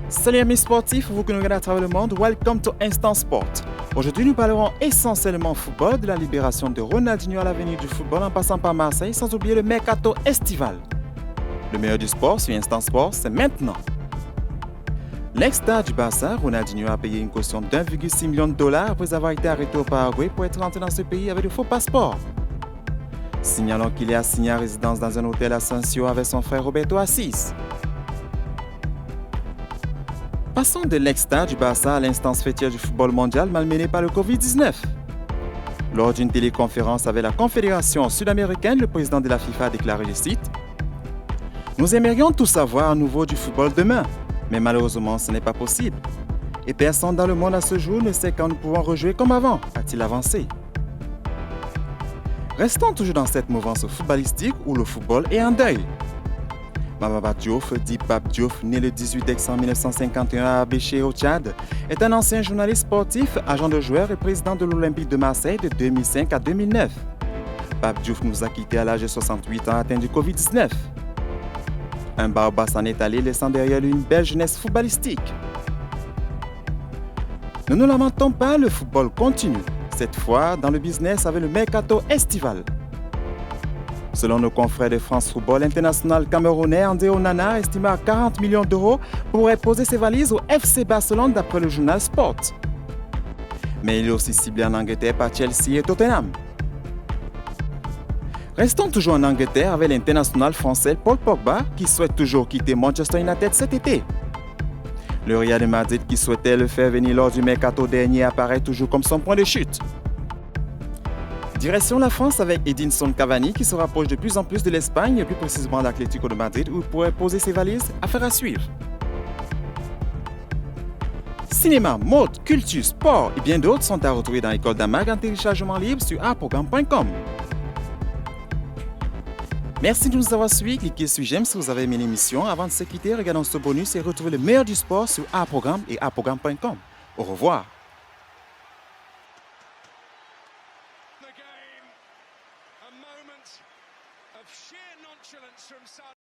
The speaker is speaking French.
Salut amis sportifs, vous qui nous regardez à travers le monde, welcome to Instant Sport. Aujourd'hui, nous parlerons essentiellement football, de la libération de Ronaldinho à l'avenir du football en passant par Marseille, sans oublier le mercato estival. Le meilleur du sport sur Instant Sport, c'est maintenant. L'ex-star du Barça, Ronaldinho, a payé une caution d'1,6 million de dollars après avoir été arrêté au Paraguay pour être rentré dans ce pays avec de faux passeports. Signalons qu'il est assigné à résidence dans un hôtel à Sancio avec son frère Roberto Assis. Passons de l'ex-star du Barça à l'instance fêtière du football mondial malmenée par le Covid-19. Lors d'une téléconférence avec la Confédération sud-américaine, le président de la FIFA a déclaré, je cite, « Nous aimerions tout savoir à nouveau du football demain, mais malheureusement ce n'est pas possible. Et personne dans le monde à ce jour ne sait quand nous pouvons rejouer comme avant », a-t-il avancé. Restons toujours dans cette mouvance footballistique où le football est en deuil. Mamaba Diouf, dit Pape Diouf, né le 18 décembre 1951 à Abéché au Tchad, est un ancien journaliste sportif, agent de joueur et président de l'Olympique de Marseille de 2005 à 2009. Pape Diouf nous a quittés à l'âge de 68 ans atteint du Covid-19. Un barba s'en est allé, laissant derrière lui une belle jeunesse footballistique. Ne nous lamentons pas, le football continue, cette fois dans le business avec le mercato estival. Selon nos confrères de France Football, l'international camerounais André Onana, estimé à 40 millions d'euros, pourrait poser ses valises au FC Barcelone d'après le journal Sport. Mais il est aussi ciblé en Angleterre par Chelsea et Tottenham. Restons toujours en Angleterre avec l'international français Paul Pogba qui souhaite toujours quitter Manchester United cet été. Le Real de Madrid qui souhaitait le faire venir lors du mercato dernier apparaît toujours comme son point de chute. Direction la France avec Edinson Cavani qui se rapproche de plus en plus de l'Espagne et plus précisément l'Atlético de Madrid où il pourrait poser ses valises, affaire à suivre. Cinéma, mode, culture, sport et bien d'autres sont à retrouver dans l'école d'Amag en téléchargement libre sur aprogramme.com. Merci de nous avoir suivis, cliquez sur j'aime si vous avez aimé l'émission. Avant de se quitter, regardons ce bonus et retrouvez le meilleur du sport sur aprogramme et aprogramme.com. Au revoir. A moment of sheer nonchalance from